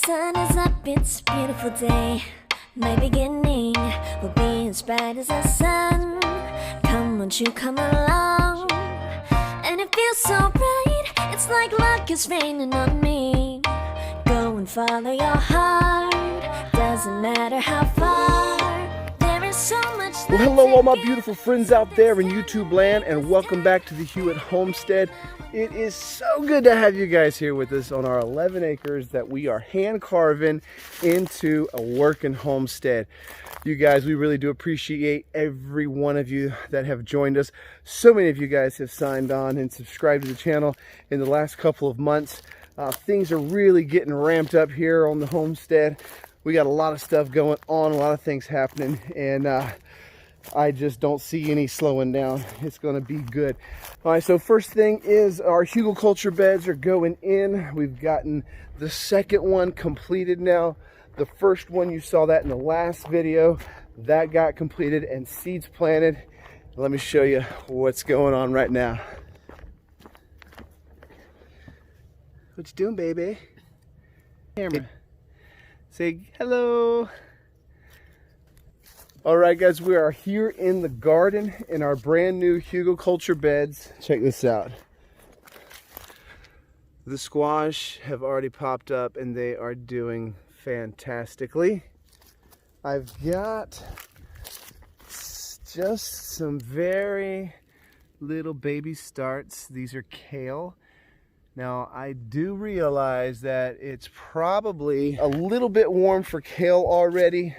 sun is up, it's a beautiful day. My beginning will be as bright as the sun. Come, won't you come along? And it feels so bright, it's like luck is raining on me. Go and follow your heart, doesn't matter how far. There is so much. Well, hello all my beautiful friends out there in YouTube land, and welcome back to the Hewitt Homestead. It is so good to have you guys here with us on our 11 acres that we are hand carving into a working homestead. You guys, we really do appreciate every one of you that have joined us. So many of you guys have signed on and subscribed to the channel in the last couple of months. Things are really getting ramped up here on the homestead. We got a lot of stuff going on, a lot of things happening, and I just don't see any slowing down. It's going to be good. All right, so first thing is our huglekultur beds are going in. We've gotten the second one completed now. The first one, you saw that in the last video. That got completed and seeds planted. Let me show you what's going on right now. What you doing, baby? Camera. Say hello. All right, guys, we are here in the garden in our brand new huglekultur beds. Check this out. The squash have already popped up and they are doing fantastically. I've got just some very little baby starts. These are kale. Now, I do realize that it's probably a little bit warm for kale already.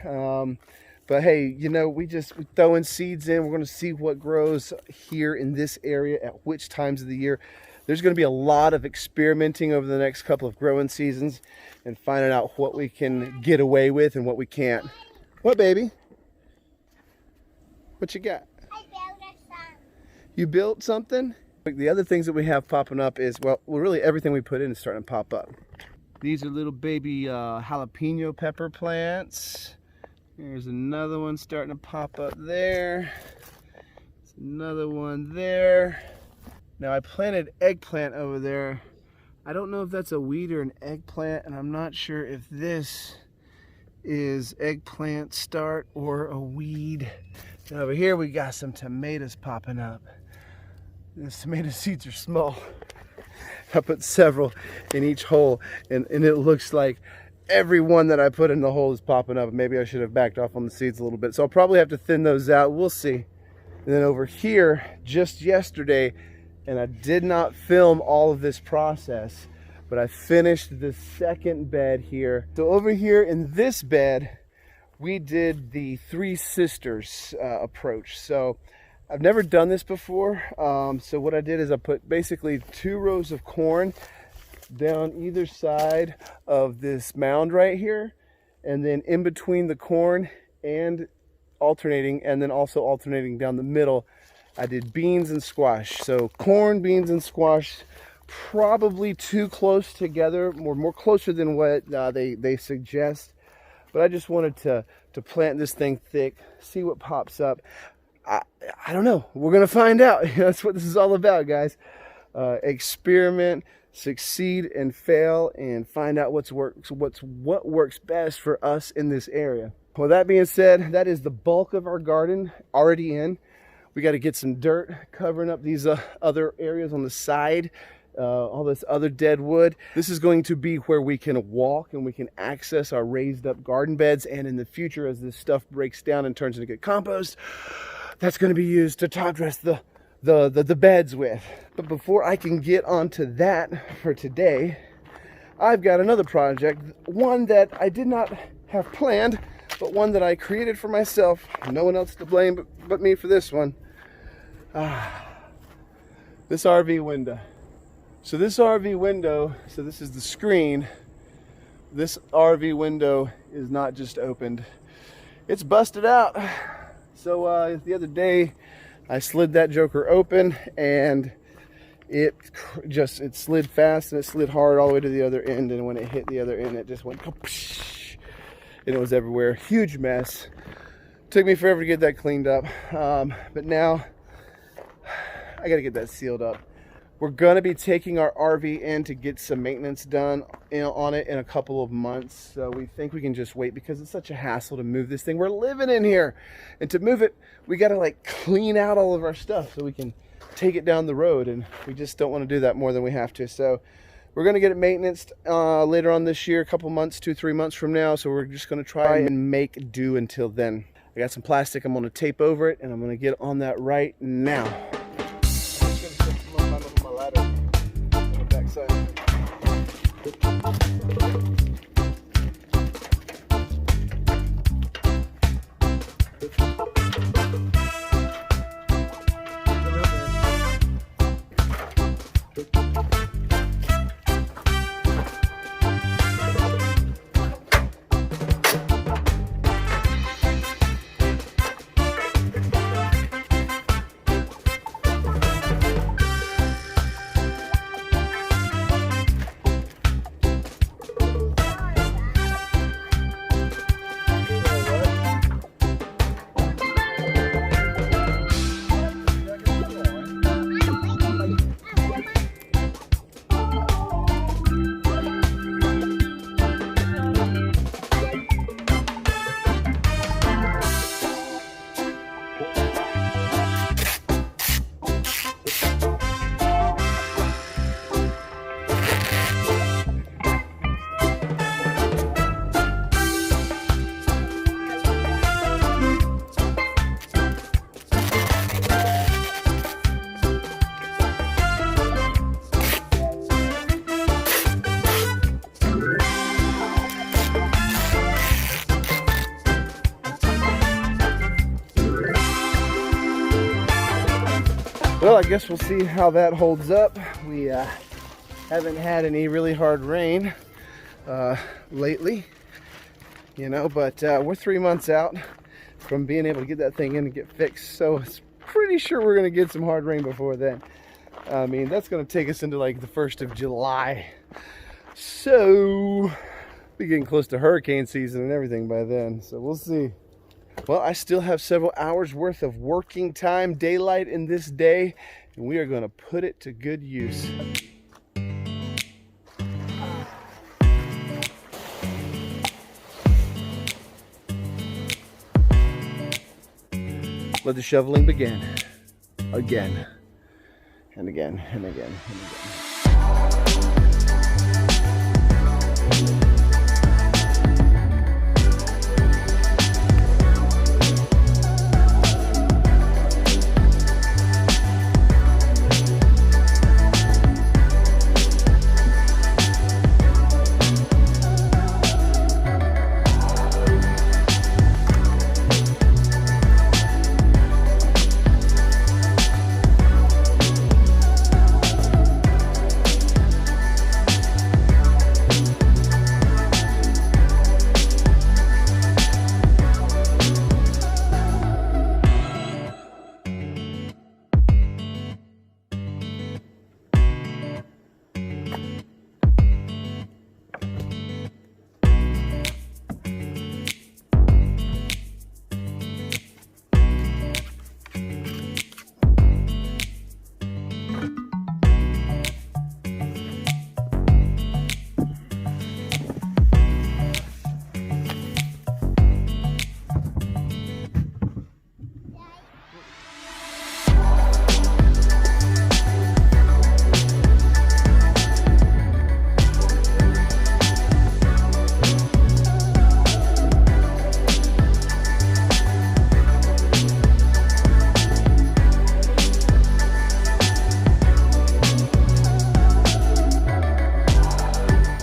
But hey, you know, we're throwing seeds in. We're going to see what grows here in this area at which times of the year. There's going to be a lot of experimenting over the next couple of growing seasons and finding out what we can get away with and what we can't. What, baby? What you got? I built something. You built something? The other things that we have popping up is, well, really everything we put in is starting to pop up. These are little baby jalapeno pepper plants. Here's another one starting to pop up there. There's another one there. Now I planted eggplant over there. I don't know if that's a weed or an eggplant, and I'm not sure if this is eggplant start or a weed. And over here we got some tomatoes popping up. The tomato seeds are small. I put several in each hole, and it looks like every one that I put in the hole is popping up. Maybe I should have backed off on the seeds a little bit. So I'll probably have to thin those out. We'll see. And then over here, just yesterday, and I did not film all of this process, but I finished the second bed here. So over here in this bed, we did the Three Sisters approach. So I've never done this before. So what I did is I put basically 2 rows of corn down either side of this mound right here, and then in between the corn and alternating, and then also alternating down the middle, I did beans and squash. So corn, beans, and squash, probably too close together, more closer than what they suggest. But I just wanted to plant this thing thick, see what pops up. I don't know. We're gonna find out. That's what this is all about, guys. Experiment, succeed and fail, and find out what works best for us in this area. Well, that being said, that is the bulk of our garden already in. We got to get some dirt covering up these other areas on the side, all this other dead wood. This is going to be where we can walk and we can access our raised up garden beds, and in the future, as this stuff breaks down and turns into good compost, that's going to be used to top dress the beds with. But before I can get onto that for today, I've got another project, one that I did not have planned, but one that I created for myself. No one else to blame but me for this one. This RV window. So this RV window, so this is the screen. This RV window is not just opened, it's busted out. So the other day, I slid that joker open, and it slid fast and it slid hard all the way to the other end. And when it hit the other end, it just went, and it was everywhere. Huge mess. Took me forever to get that cleaned up. But now I got to get that sealed up. We're going to be taking our RV in to get some maintenance done on it in a couple of months. So we think we can just wait because it's such a hassle to move this thing. We're living in here. And to move it, we got to like clean out all of our stuff so we can take it down the road. And we just don't want to do that more than we have to. So we're going to get it maintenanced later on this year, a couple months, 2-3 months from now. So we're just going to try and make do until then. I got some plastic. I'm going to tape over it and I'm going to get on that right now. Well, I guess we'll see how that holds up. We haven't had any really hard rain lately, you know, but we're 3 months out from being able to get that thing in and get fixed. So it's pretty sure we're going to get some hard rain before then. I mean, that's going to take us into like the 1st of July. So we're getting close to hurricane season and everything by then. So we'll see. Well, I still have several hours worth of working time, daylight in this day, and we are going to put it to good use. Let the shoveling begin. Again, and again, and again, and again.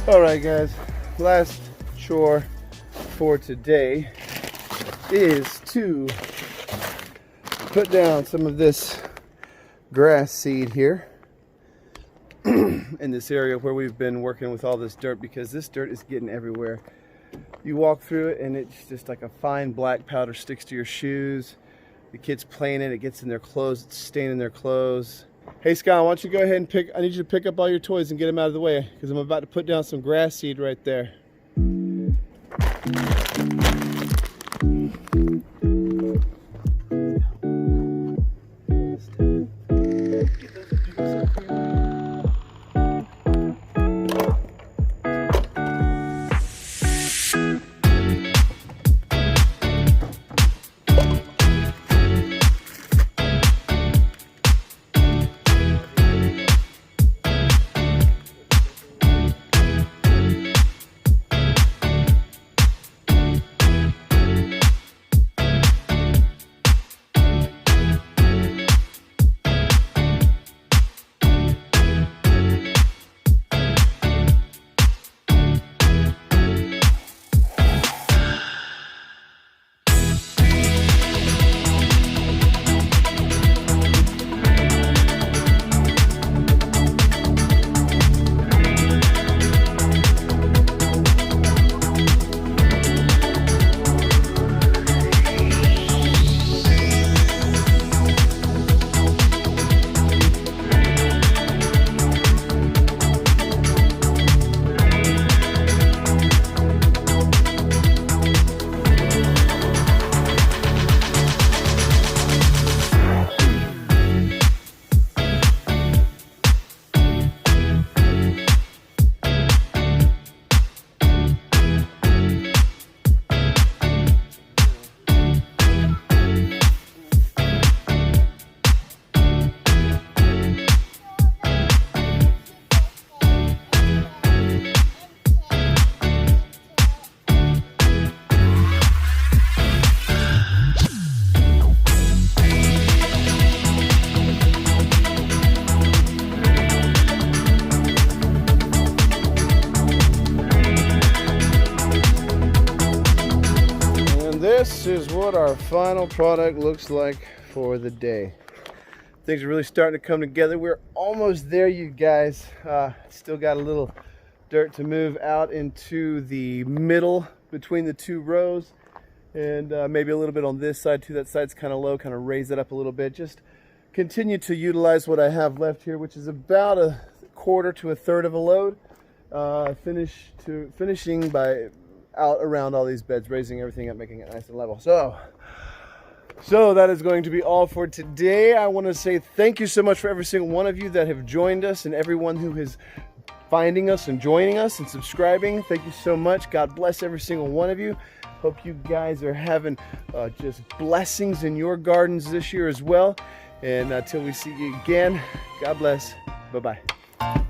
Alright guys, last chore for today is to put down some of this grass seed here in this area where we've been working with all this dirt, because this dirt is getting everywhere. You walk through it and it's just like a fine black powder, sticks to your shoes. The kids playing it, it gets in their clothes, it's staining their clothes. Hey Scott, why don't you go ahead and I need you to pick up all your toys and get them out of the way, because I'm about to put down some grass seed right there. Get those up here. this is what our final product looks like for the day. Things are really starting to come together. We're almost there, you guys. Still got a little dirt to move out into the middle between the two rows, and maybe a little bit on this side too. That side's kind of low, kind of raise it up a little bit. Just continue to utilize what I have left here, which is about a quarter to a third of a load. Finishing by out around all these beds, raising everything up, making it nice and level. So that is going to be all for today. I want to say thank you so much for every single one of you that have joined us, and everyone who is finding us and joining us and subscribing. Thank you so much. God bless every single one of you. Hope you guys are having just blessings in your gardens this year as well. And until we see you again, God bless. Bye-bye.